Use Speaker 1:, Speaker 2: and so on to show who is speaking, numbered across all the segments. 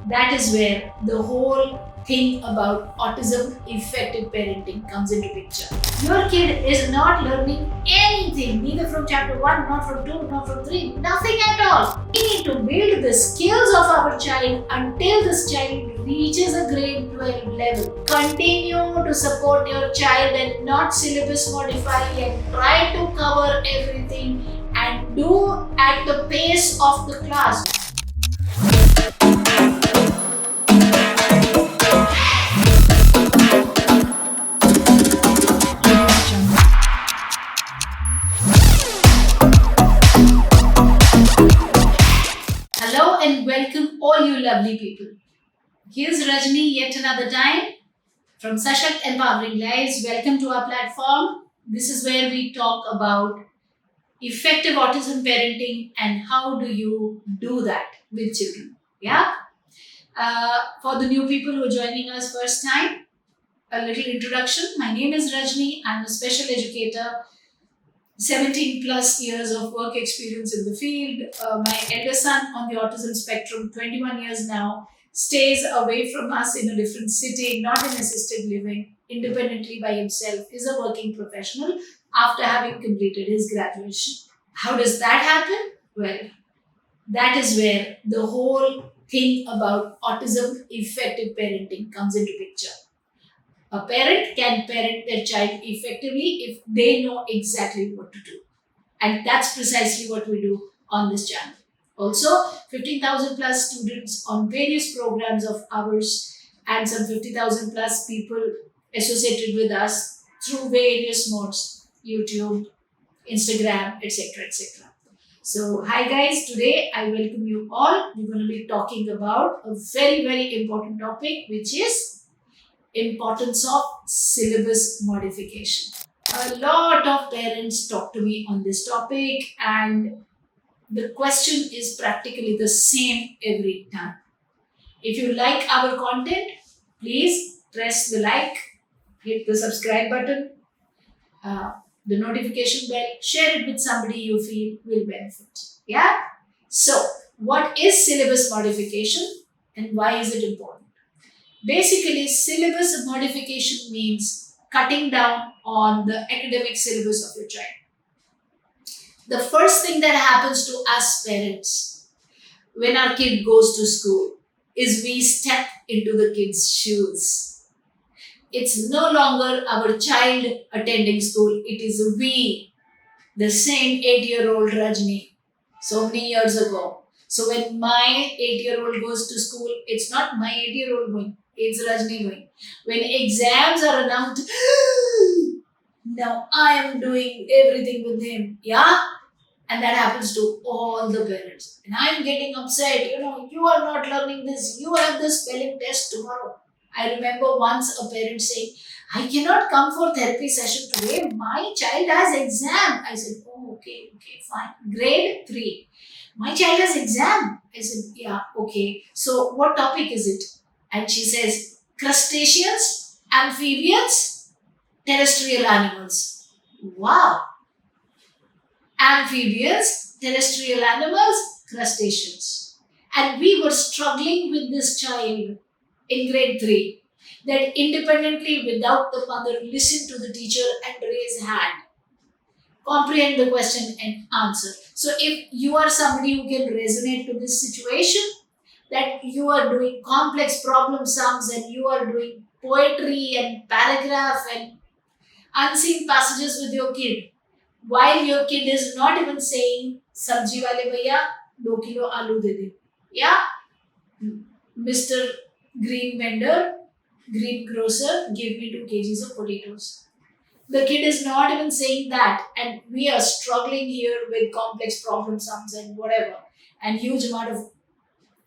Speaker 1: That is where the whole thing about autism effective parenting comes into picture. Your kid is not learning anything, neither from chapter 1, not from 2, not from 3, nothing at all. We need to build the skills of our child until this child reaches a grade 12 level. Continue to support your child and not syllabus modify and try to cover everything and do at the pace of the class. Hello and welcome all you lovely people. Here's Rajni yet another time from Sashakt Empowering Lives. Welcome to our platform. This is where we talk about effective autism parenting and how do you do that with children. Yeah. For the new people who are joining us first time, a little introduction. My name is Rajni. I'm a special educator, 17 plus years of work experience in the field. My elder son on the autism spectrum, 21 years now, stays away from us in a different city, not in assisted living, independently by himself, is a working professional after having completed his graduation. How does that happen? Well, that is where the whole thing about autism effective parenting comes into picture. A parent can parent their child effectively if they know exactly what to do. And that's precisely what we do on this channel. Also, 15,000 plus students on various programs of ours and some 50,000 plus people associated with us through various modes, YouTube, Instagram, etc. etc. So, hi guys, today I welcome you all. We're going to be talking about a very, very important topic, which is importance of syllabus modification. A lot of parents talk to me on this topic, and the question is practically the same every time. If you like our content, please press the like, hit the subscribe button, the notification bell, share it with somebody you feel will benefit. Yeah? So, what is syllabus modification and why is it important? Basically, syllabus modification means cutting down on the academic syllabus of your child. The first thing that happens to us parents when our kid goes to school is we step into the kid's shoes. It's no longer our child attending school, it is we, the same 8-year-old Rajni, so many years ago. So when my 8-year-old goes to school, it's not my 8-year-old going, it's Rajni going. When exams are announced, now I am doing everything with him. Yeah? And that happens to all the parents. And I'm getting upset, you are not learning this. You have this spelling test tomorrow. I remember once a parent saying, I cannot come for therapy session today. My child has exam. I said, oh, okay, fine. Grade 3. My child has exam. I said, yeah, okay. So what topic is it? And she says, crustaceans, amphibians, terrestrial animals. Wow. Amphibians, terrestrial animals, crustaceans. And we were struggling with this child in grade 3 that independently without the mother listen to the teacher and raise hand, comprehend the question and answer. So if you are somebody who can resonate to this situation, that you are doing complex problem sums and you are doing poetry and paragraph and unseen passages with your kid, while your kid is not even saying sabji wale bhaiya 2 kilo aloo de de, yeah, Mr. Green vendor, green grocer, give me 2 kgs of potatoes. The kid is not even saying that, and we are struggling here with complex problem sums and whatever, and huge amount of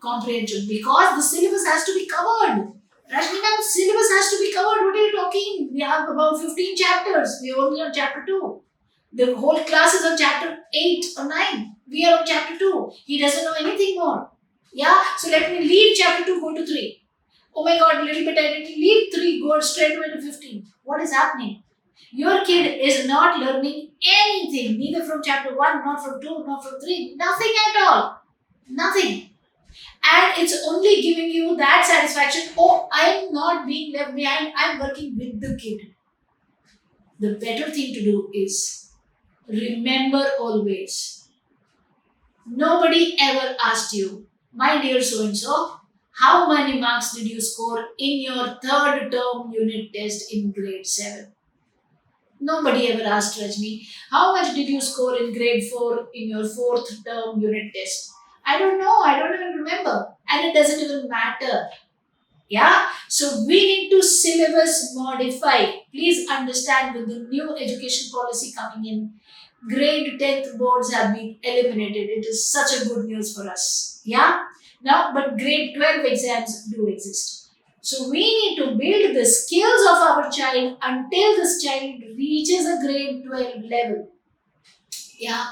Speaker 1: comprehension because the syllabus has to be covered. Rajnikant, syllabus has to be covered. What are you talking? We have about 15 chapters. We are only on chapter 2. The whole class is on chapter 8 or 9. We are on chapter 2. He doesn't know anything more. Yeah? So let me leave chapter 2, go to 3. Oh my god, little bit I didn't leave 3, go straight away to 15. What is happening? Your kid is not learning anything, neither from chapter 1, not from 2, not from 3. Nothing at all. Nothing. And it's only giving you that satisfaction. Oh, I'm not being left behind, I'm working with the kid. The better thing to do is remember always, nobody ever asked you, my dear so and so, how many marks did you score in your third term unit test in grade 7? Nobody ever asked Rajni, how much did you score in grade 4 in your fourth term unit test? I don't know, I don't even remember. And it doesn't even matter. Yeah, so we need to syllabus modify. Please understand, with the new education policy coming in, grade 10th boards have been eliminated. It is such a good news for us. Yeah, now but grade 12 exams do exist. So we need to build the skills of our child until this child reaches a grade 12 level. Yeah,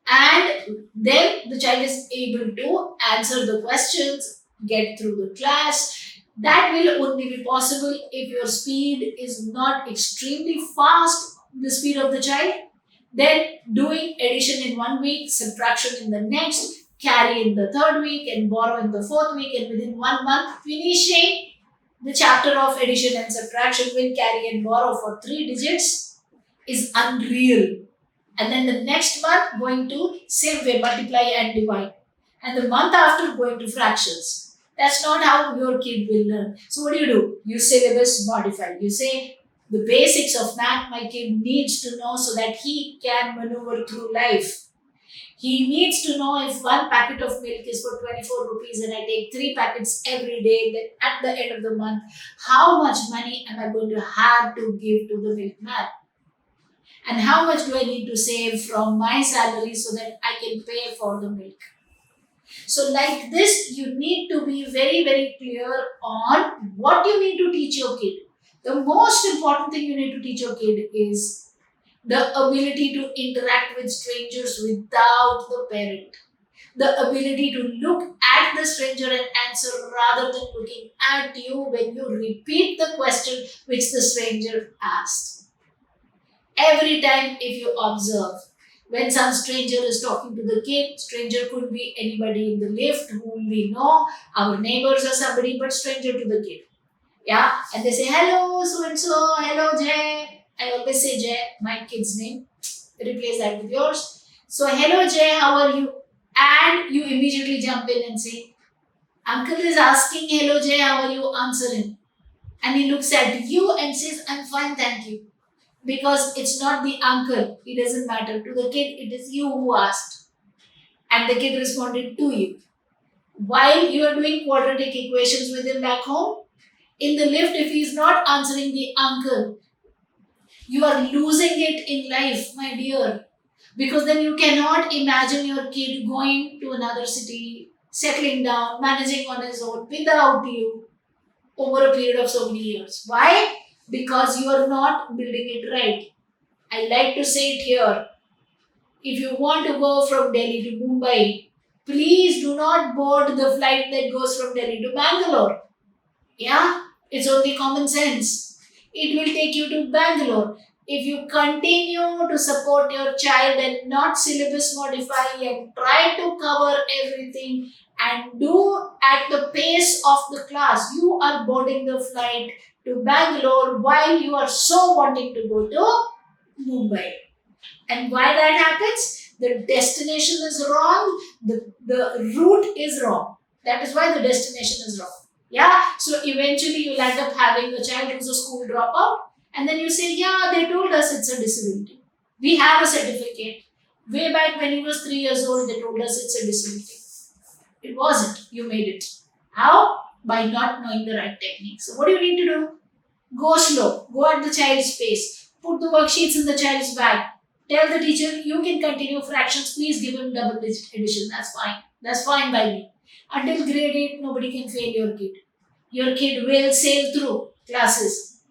Speaker 1: and then the child is able to answer the questions, get through the class. That will only be possible if your speed is not extremely fast, the speed of the child. Then doing addition in 1 week, subtraction in the next, carry in the third week, and borrow in the fourth week, and within 1 month finishing the chapter of addition and subtraction with carry and borrow for 3 digits is unreal. And then the next month going to same way, multiply and divide, and the month after going to fractions. That's not how your kid will learn. So what do? You syllabus modify. You say the basics of math my kid needs to know so that he can maneuver through life. He needs to know if one packet of milk is for 24 rupees and I take 3 packets every day, then at the end of the month, how much money am I going to have to give to the milkman? And how much do I need to save from my salary so that I can pay for the milk? So, like this, you need to be very, very clear on what you need to teach your kid. The most important thing you need to teach your kid is the ability to interact with strangers without the parent. The ability to look at the stranger and answer rather than looking at you when you repeat the question which the stranger asked. Every time, if you observe, when some stranger is talking to the kid, stranger could be anybody in the lift whom we know, our neighbors or somebody, but stranger to the kid. Yeah, and they say, hello, so and so, hello, Jay. I always say Jay, my kid's name. Replace that with yours. So, hello, Jay, how are you? And you immediately jump in and say, Uncle is asking, hello, Jay, how are you? Answer him. And he looks at you and says, I'm fine, thank you, because it's not the uncle. It doesn't matter. To the kid, it is you who asked. And the kid responded to you. While you are doing quadratic equations with him back home, in the lift, if he is not answering the uncle, you are losing it in life, my dear. Because then you cannot imagine your kid going to another city, settling down, managing on his own without you over a period of so many years. Why? Because you are not building it right. I like to say it here. If you want to go from Delhi to Mumbai, please do not board the flight that goes from Delhi to Bangalore. Yeah, it's only common sense. It will take you to Bangalore. If you continue to support your child and not syllabus modify and try to cover everything and do at the pace of the class, you are boarding the flight to Bangalore while you are so wanting to go to Mumbai. And why that happens? The destination is wrong, the route is wrong. That is why the destination is wrong. Yeah, so eventually you'll end up having a child who's a school dropout, and then you say, yeah, they told us it's a disability. We have a certificate. Way back when he was 3 years old, they told us it's a disability. It wasn't. You made it. How? By not knowing the right technique. So what do you need to do? Go slow. Go at the child's pace. Put the worksheets in the child's bag. Tell the teacher, you can continue fractions. Please give him double digit addition. That's fine. That's fine by me. Until grade 8, nobody can fail your kid. Your kid will sail through classes.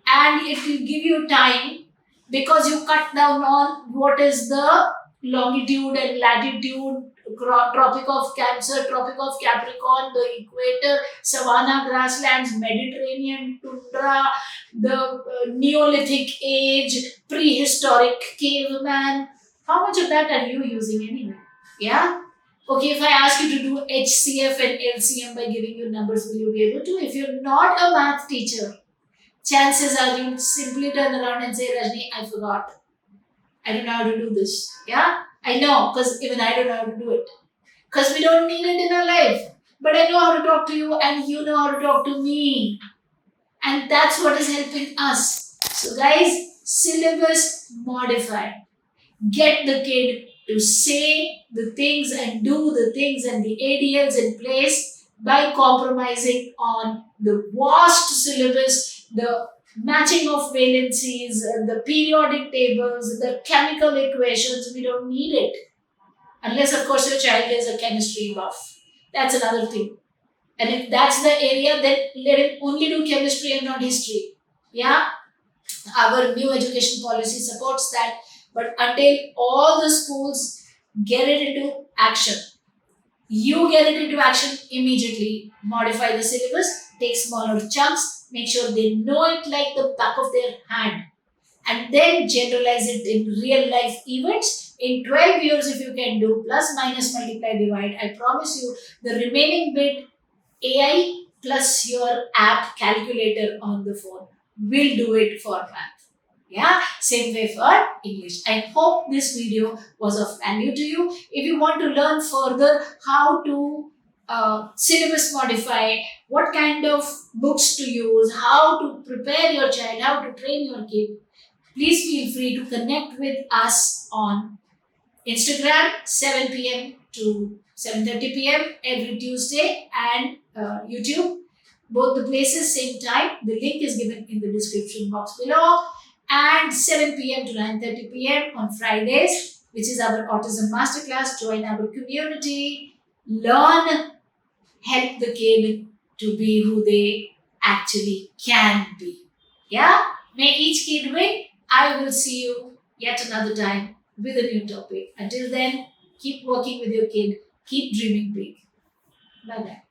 Speaker 1: And it will give you time, because you cut down on what is the longitude and latitude, Tropic of Cancer, Tropic of Capricorn, the equator, savanna grasslands, Mediterranean tundra, the Neolithic age, prehistoric caveman. How much of that are you using anyway? Yeah? Okay, if I ask you to do HCF and LCM by giving you numbers, will you be able to? If you're not a math teacher, chances are you simply turn around and say, Rajni, I forgot. I don't know how to do this. Yeah, I know, because even I don't know how to do it. Because we don't need it in our life. But I know how to talk to you, and you know how to talk to me. And that's what is helping us. So, guys, syllabus modify. Get the kid to say the things and do the things and the ADLs in place by compromising on the vast syllabus, the matching of valencies, the periodic tables, the chemical equations. We don't need it. Unless, of course, your child is a chemistry buff. That's another thing. And if that's the area, then let him only do chemistry and not history. Yeah, our new education policy supports that. But until all the schools get it into action, you get it into action immediately. Modify the syllabus, take smaller chunks, make sure they know it like the back of their hand, and then generalize it in real life events in 12 years. If you can do plus, minus, multiply, divide, I promise you the remaining bit, AI plus your app calculator on the phone will do it for math. Yeah, same way for English. I hope this video was of value to you. If you want to learn further how to syllabus modify, what kind of books to use, how to prepare your child, how to train your kid, please feel free to connect with us on Instagram, 7 p.m. to 7:30 p.m. every Tuesday, and YouTube. Both the places, same time. The link is given in the description box below. And 7 p.m. to 9:30 p.m. on Fridays, which is our Autism Masterclass. Join our community, learn, help the kid to be who they actually can be. Yeah? May each kid win. I will see you yet another time with a new topic. Until then, keep working with your kid, keep dreaming big. Bye bye.